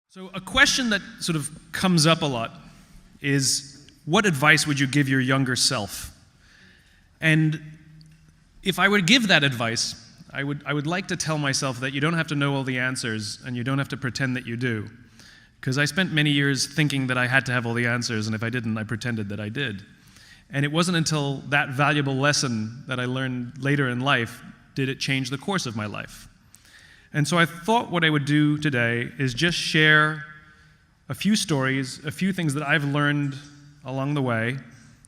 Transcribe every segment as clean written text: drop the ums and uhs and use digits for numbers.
So a question that sort of comes up a lot is, what advice would you give your younger self? And if I were to give that advice, I would like to tell myself that you don't have to know all the answers and you don't have to pretend that you do. Because I spent many years thinking that I had to have all the answers, and if I didn't, I pretended that I did. And it wasn't until that valuable lesson that I learned later in life did it change the course of my life. And so I thought what I would do today is just share a few stories, a few things that I've learned along the way,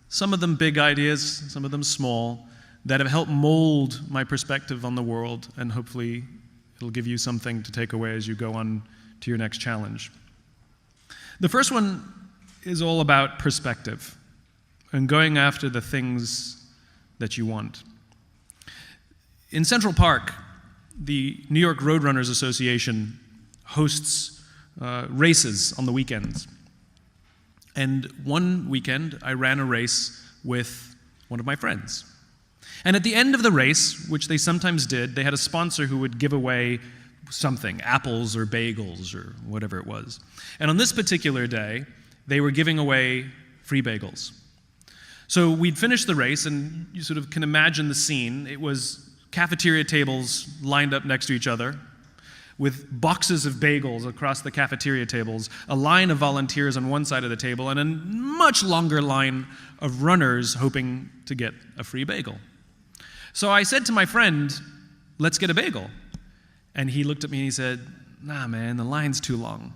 some of them big ideas, some of them small, that have helped mold my perspective on the world, and hopefully it'll give you something to take away as you go on to your next challenge. The first one is all about perspective and going after the things that you want. In Central Park, the New York Roadrunners Association hosts races on the weekends. And one weekend, I ran a race with one of my friends. And at the end of the race, which they sometimes did, they had a sponsor who would give away something, apples or bagels or whatever it was. And on this particular day, they were giving away free bagels. So we'd finished the race, and you sort of can imagine the scene. It was cafeteria tables lined up next to each other with boxes of bagels across the cafeteria tables, a line of volunteers on one side of the table, and a much longer line of runners hoping to get a free bagel. So I said to my friend, "Let's get a bagel." And he looked at me and he said, "Nah, man, the line's too long."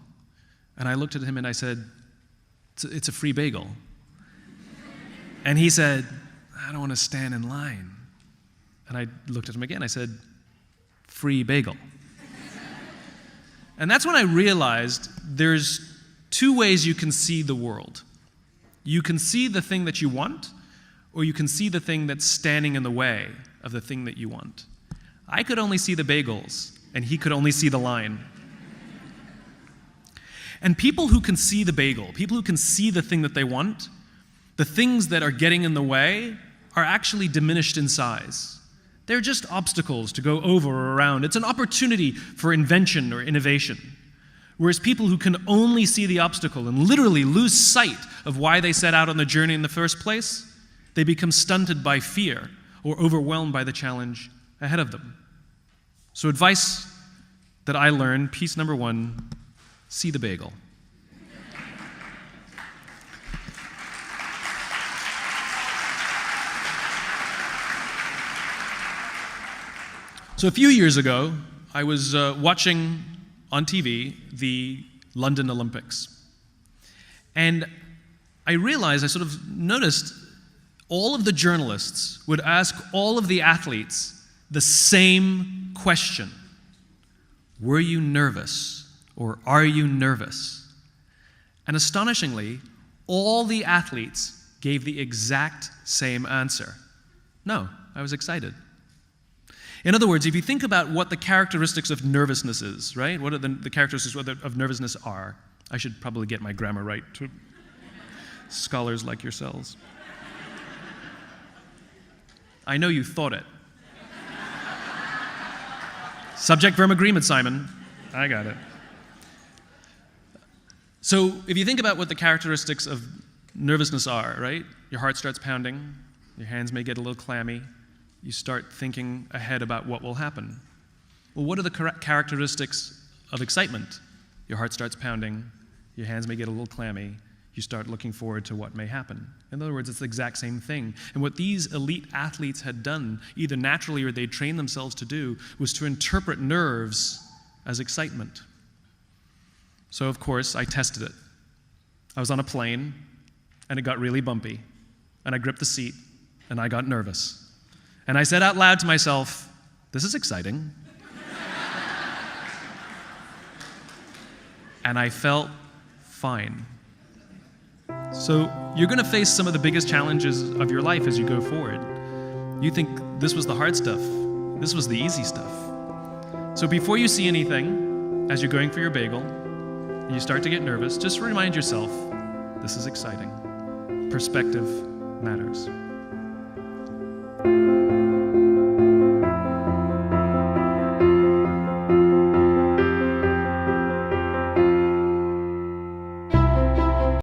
And I looked at him and I said, "It's a free bagel." And he said, "I don't want to stand in line." And I looked at him again. I said, "Free bagel." And that's when I realized there's two ways you can see the world. You can see the thing that you want, or you can see the thing that's standing in the way of the thing that you want. I could only see the bagels, and he could only see the line. And people who can see the bagel, people who can see the thing that they want, the things that are getting in the way are actually diminished in size. They're just obstacles to go over or around. It's an opportunity for invention or innovation. Whereas people who can only see the obstacle and literally lose sight of why they set out on the journey in the first place, they become stunted by fear or overwhelmed by the challenge ahead of them. So advice that I learned, piece number one, see the bagel. So a few years ago, I was watching on TV the London Olympics. And I realized, I sort of noticed, all of the journalists would ask all of the athletes the same question. Were you nervous, or are you nervous? And astonishingly, all the athletes gave the exact same answer. No, I was excited. In other words, if you think about what the characteristics of nervousness is, right? What are the characteristics of nervousness are? I should probably get my grammar right to scholars like yourselves. I know you thought it. Subject, verb, agreement, Simon. I got it. So if you think about what the characteristics of nervousness are, right? Your heart starts pounding, your hands may get a little clammy, you start thinking ahead about what will happen. Well, what are the characteristics of excitement? Your heart starts pounding, your hands may get a little clammy, you start looking forward to what may happen. In other words, it's the exact same thing. And what these elite athletes had done, either naturally or they trained themselves to do, was to interpret nerves as excitement. So, of course, I tested it. I was on a plane, and it got really bumpy, and I gripped the seat, and I got nervous. And I said out loud to myself, "This is exciting." And I felt fine. So you're going to face some of the biggest challenges of your life as you go forward. You think this was the hard stuff. This was the easy stuff. So before you see anything, as you're going for your bagel, and you start to get nervous, just remind yourself, this is exciting. Perspective matters.